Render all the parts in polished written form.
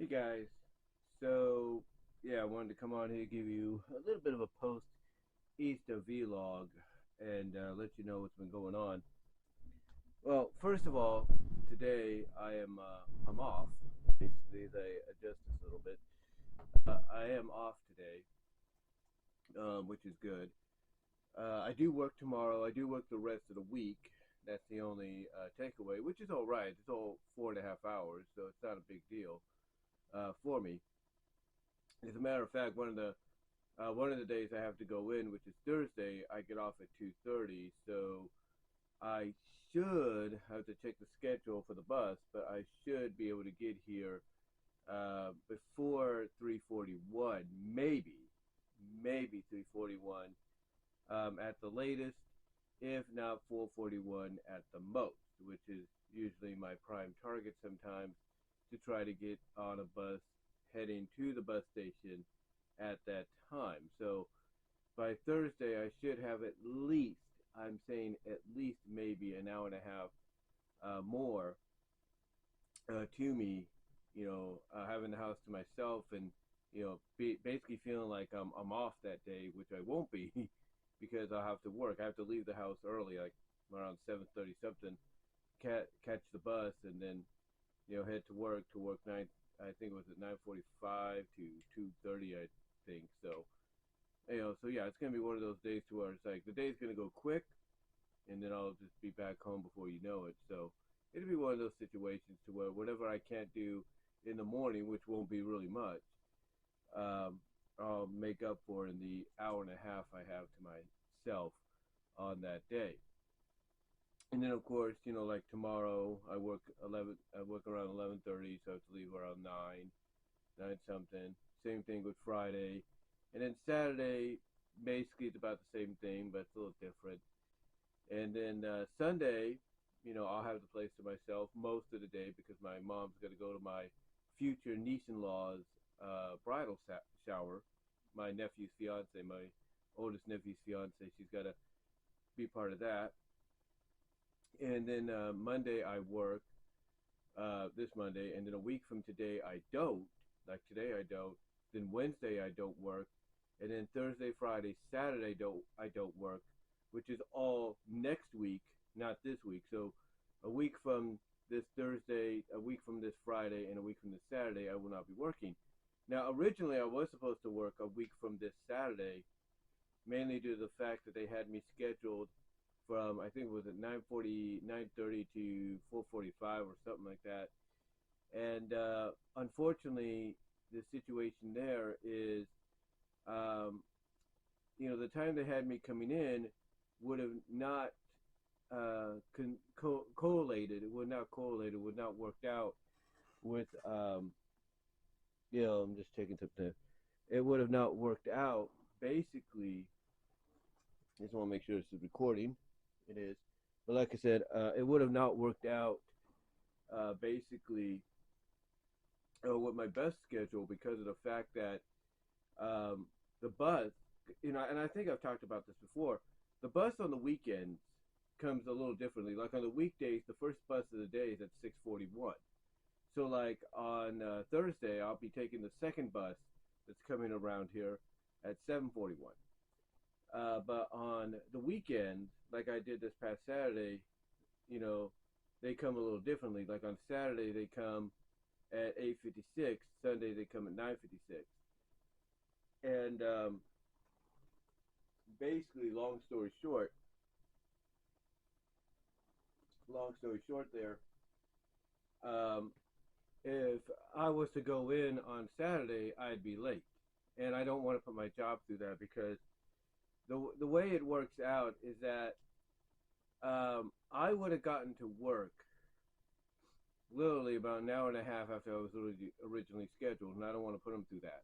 Hey guys, so yeah, I wanted to come on here give you a little bit of a post Easter vlog and let you know what's been going on. Well, first of all, today I'm off. Basically, they adjust this a little bit. I am off today, which is good. I do work tomorrow. I do work the rest of the week. That's the only takeaway, which is all right. It's all 4.5 hours, so it's not a big deal for me. As a matter of fact, one of the days I have to go in, which is Thursday, I get off at 2:30, so I should have to check the schedule for the bus, but I should be able to get here before 3:41, maybe 3:41 at the latest, if not 4:41 at the most, which is usually my prime target sometimes to try to get on a bus heading to the bus station at that time. So by Thursday, I should have at least, I'm saying at least maybe an hour and a half more to me, having the house to myself and, basically feeling like I'm off that day, which I won't be because I'll have to work. I have to leave the house early, like around 7:30 something, catch the bus, and then, head to work 9, I think it was at 9:45 to 2:30, I think. So yeah, it's gonna be one of those days to where it's like the day's gonna go quick, and then I'll just be back home before you know it. So it'll be one of those situations to where whatever I can't do in the morning, which won't be really much, um, I'll make up for in the hour and a half I have to myself on that day. And then of course, like tomorrow, I work around 11:30, so I have to leave around 9 something. Same thing with Friday, and then Saturday, basically it's about the same thing, but it's a little different. And then Sunday, I'll have the place to myself most of the day because my mom's going to go to my future niece-in-law's bridal shower. My nephew's fiance, my oldest nephew's fiance, she's got to be part of that. And then Monday I work, this Monday, and then a week from today I don't. Like today I don't. Then Wednesday I don't work, and then Thursday, Friday, Saturday I don't work, which is all next week, not this week. So a week from this Thursday, a week from this Friday, and a week from this Saturday I will not be working. Now originally I was supposed to work a week from this Saturday, mainly due to the fact that they had me scheduled from, I think it was at 9:40, 9:30 to 4:45 or something like that. And unfortunately, the situation there is, um, the time they had me coming in would have not correlated. It would not correlate. It would not worked out with, I'm just taking something. It would have not worked out. Basically, I just want to make sure this is recording. It is. But like I said, it would have not worked out basically with my best schedule because of the fact that the bus, and I think I've talked about this before, the bus on the weekends comes a little differently. Like on the weekdays, the first bus of the day is at 6:41. So like on Thursday, I'll be taking the second bus that's coming around here at 7:41. But on the weekend, like I did this past Saturday, you know, they come a little differently. Like on Saturday, they come at 8:56. Sunday, they come at 9:56. And basically, long story short, there, um, if I was to go in on Saturday, I'd be late, and I don't want to put my job through that because the way it works out is that I would have gotten to work literally about an hour and a half after I was originally scheduled, and I don't want to put them through that.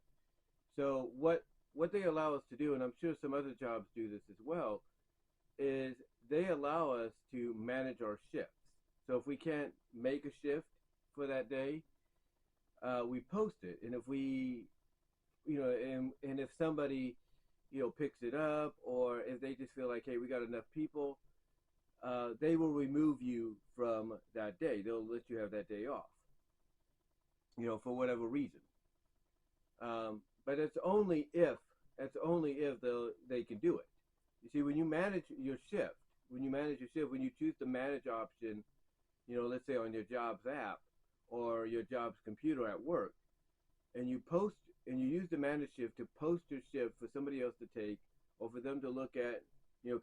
So what they allow us to do, and I'm sure some other jobs do this as well, is they allow us to manage our shifts. So if we can't make a shift for that day, we post it, and if we, and if somebody, picks it up, or if they just feel like, hey, we got enough people, they will remove you from that day. They'll let you have that day off. for whatever reason. But it's only if they can do it. You see, when you manage your shift, when you choose the manage option, let's say on your jobs app or your jobs computer at work, and you post and you use the manage shift to post your shift for somebody else to take or for them to look at,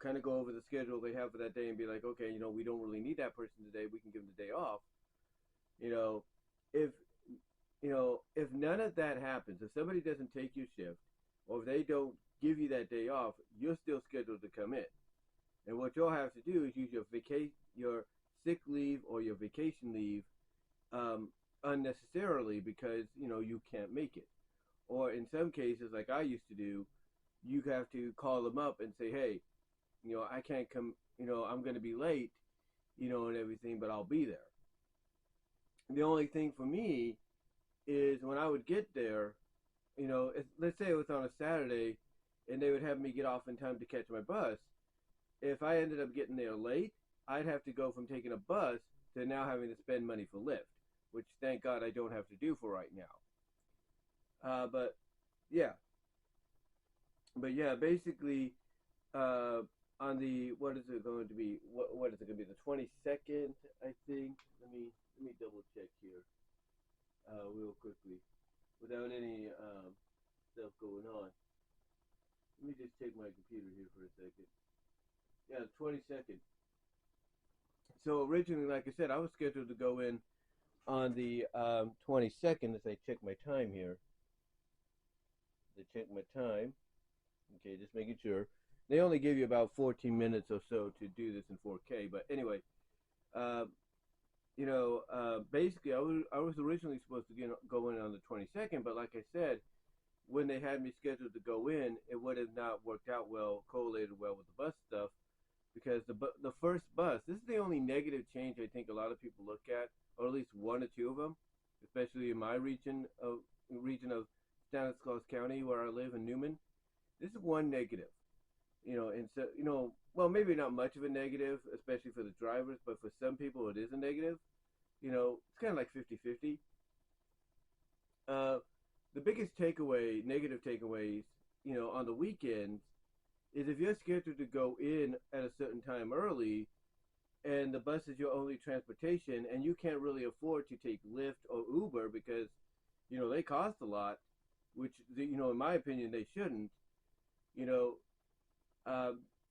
kind of go over the schedule they have for that day and be like, okay, we don't really need that person today. We can give them the day off. You know, if if none of that happens, if somebody doesn't take your shift, or if they don't give you that day off, you're still scheduled to come in. And what you'll have to do is use your sick leave or your vacation leave unnecessarily because you can't make it. Or in some cases, like I used to do, you have to call them up and say, hey, I can't come. I'm going to be late, and everything, but I'll be there. The only thing for me is when I would get there, let's say it was on a Saturday, and they would have me get off in time to catch my bus. If I ended up getting there late, I'd have to go from taking a bus to now having to spend money for Lyft, which thank God I don't have to do for right now. But yeah, basically, on the what is it going to be? What is it going to be? The 22nd, I think. Let me double check here, real quickly, without any stuff going on. Let me just check my computer here for a second. Yeah, the 22nd. So originally, like I said, I was scheduled to go in on the 22nd. As I check my time here, Okay, just making sure. They only give you about 14 minutes or so to do this in 4K. But anyway, uh, basically, I was originally supposed to go in on the 22nd, but like I said, when they had me scheduled to go in, it would have not worked out well, correlated well with the bus stuff, because the first bus. This is the only negative change I think a lot of people look at, or at least one or two of them, especially in my region of Stanislaus County where I live in Newman. This is one negative, and so well, maybe not much of a negative, especially for the drivers, but for some people it is a negative. It's kind of like 50-50. Uh, the biggest negative takeaways, on the weekends, is if you're scheduled to go in at a certain time early, and the bus is your only transportation, and you can't really afford to take Lyft or Uber because, they cost a lot, which, in my opinion, they shouldn't. You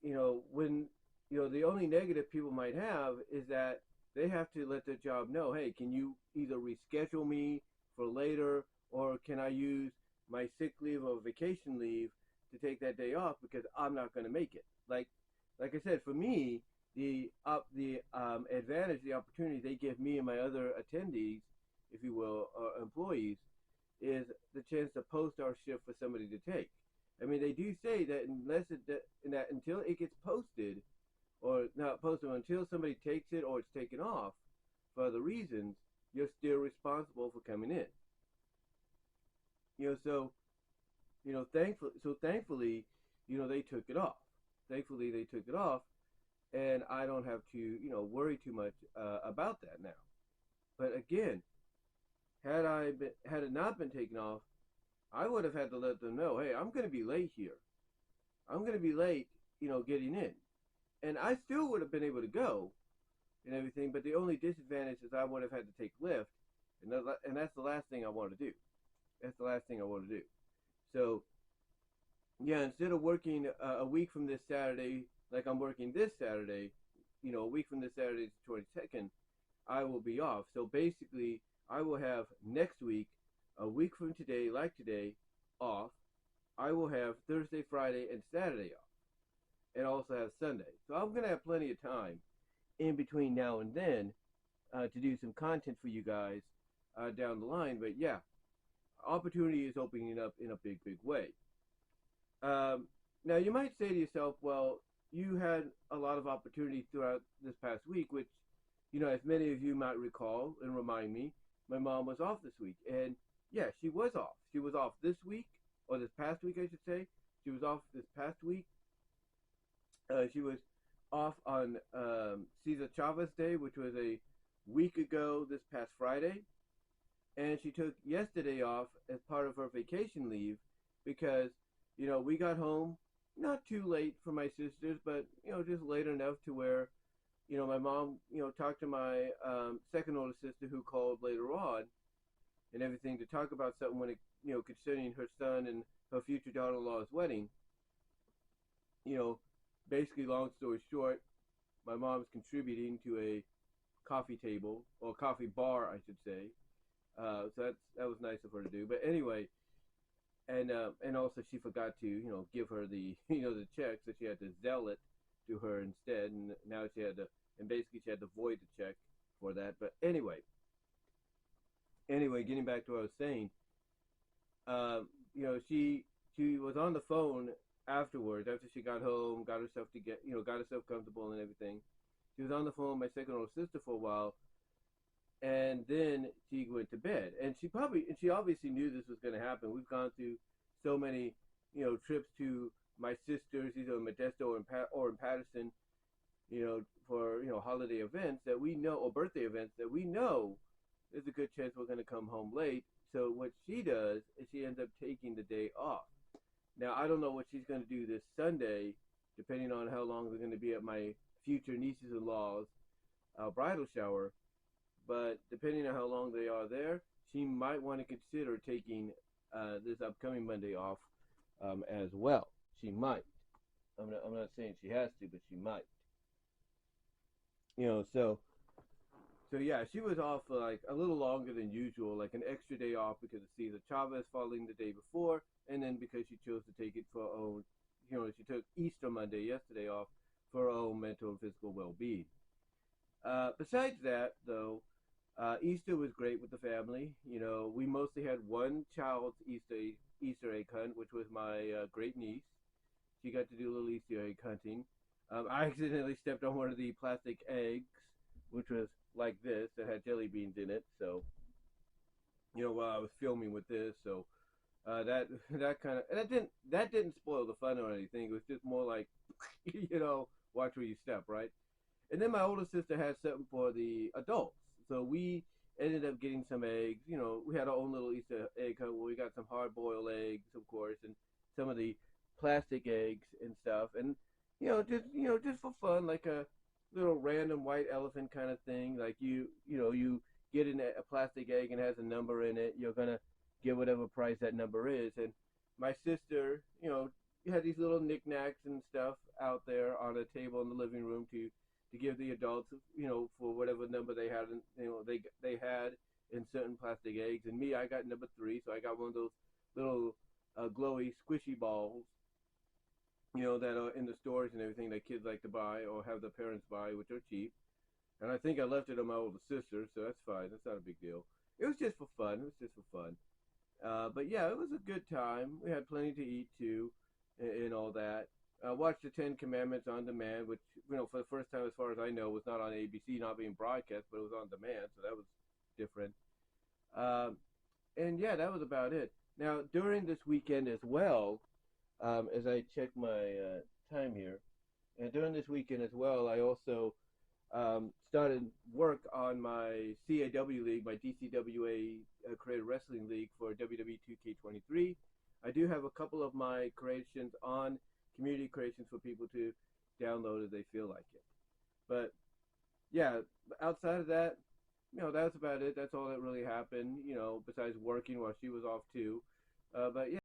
know, when the only negative people might have is that they have to let their job know, hey, can you either reschedule me for later, or can I use my sick leave or vacation leave to take that day off because I'm not going to make it. Like I said, for me, the advantage, the opportunity they give me and my other attendees, if you will, or employees, is the chance to post our shift for somebody to take. I mean, they do say that that until it gets posted, or not posted, until somebody takes it or it's taken off for other reasons, you're still responsible for coming in. So thankfully, they took it off. Thankfully, they took it off, and I don't have to, worry too much about that now. But again, had it not been taken off, I would have had to let them know, hey, I'm going to be late here. I'm going to be late, getting in, and I still would have been able to go and everything. But the only disadvantage is I would have had to take Lyft, and that's the last thing I want to do. That's the last thing I want to do. So, yeah, instead of working a week from this Saturday, like I'm working this Saturday, a week from this Saturday, the 22nd, I will be off. So basically, I will have next week, a week from today, like today, off. I will have Thursday, Friday, and Saturday off, and also have Sunday. So I'm going to have plenty of time in between now and then to do some content for you guys down the line. But yeah, opportunity is opening up in a big, big way. Now, you might say to yourself, well, you had a lot of opportunity throughout this past week, which, as many of you might recall and remind me, my mom was off this week. And yeah, she was off. She was off this week, or this past week, I should say. She was off this past week. She was off on Cesar Chavez Day, which was a week ago this past Friday. and she took yesterday off as part of her vacation leave because we got home not too late for my sisters, but just late enough to where my mom talked to my second older sister who called later on and everything to talk about something when it concerning her son and her future daughter-in-law's wedding. you know Basically, long story short, my mom's contributing to a coffee table or coffee bar, I should say. So that was nice of her to do. But anyway, and also she forgot to give her the the check, so she had to Zelle it to her instead, and now she had to, and basically she had to void the check for that. But anyway, getting back to what I was saying, she was on the phone afterwards after she got home, got herself to get got herself comfortable and everything. She was on the phone with my second older sister for a while, and then she went to bed. And she obviously knew this was going to happen. We've gone through so many trips to my sisters, either in Modesto or in Patterson, for holiday events that we know, or birthday events that we know there's a good chance we're going to come home late. So what she does is she ends up taking the day off. Now I don't know what she's going to do this Sunday, depending on how long we're going to be at my future nieces-in-law's bridal shower. But depending on how long they are there, she might want to consider taking this upcoming Monday off as well. She might. I'm not saying she has to, but she might. So yeah, she was off for like a little longer than usual, like an extra day off because of Cesar Chavez falling the day before, and then because she chose to take it for her own, she took Easter Monday yesterday off for her own mental and physical well-being. Besides that, though, Easter was great with the family. We mostly had one child's Easter egg hunt, which was my great niece. She got to do a little Easter egg hunting. I accidentally stepped on one of the plastic eggs, which was like this, that had jelly beans in it. So, while I was filming with this, so that kind of, and that didn't spoil the fun or anything. It was just more like, watch where you step, right? And then my older sister had something for the adults. So we ended up getting some eggs. We had our own little Easter egg hunt where we got some hard boiled eggs, of course, and some of the plastic eggs and stuff. And just for fun, like a little random white elephant kind of thing. Like you get in a plastic egg and it has a number in it. You're gonna get whatever price that number is. And my sister, had these little knickknacks and stuff out there on a table in the living room to give the adults, for whatever number they had, they had in certain plastic eggs. And me, I got number 3, so I got one of those little glowy, squishy balls, that are in the stores and everything that kids like to buy or have their parents buy, which are cheap. And I think I left it on my older sister, so that's fine. That's not a big deal. It was just for fun. But yeah, it was a good time. We had plenty to eat too, and all that. Watched the Ten Commandments on demand, which for the first time, as far as I know, was not on ABC, not being broadcast, but it was on demand, so that was different. And yeah, that was about it. Now, during this weekend as well, as I check my time here, and during this weekend as well, I also started work on my CAW league, my DCWA Creative Wrestling League for WWE 2K23. I do have a couple of my creations on community creations for people to download if they feel like it. But yeah, outside of that, that's about it. That's all that really happened, besides working while she was off too. But yeah.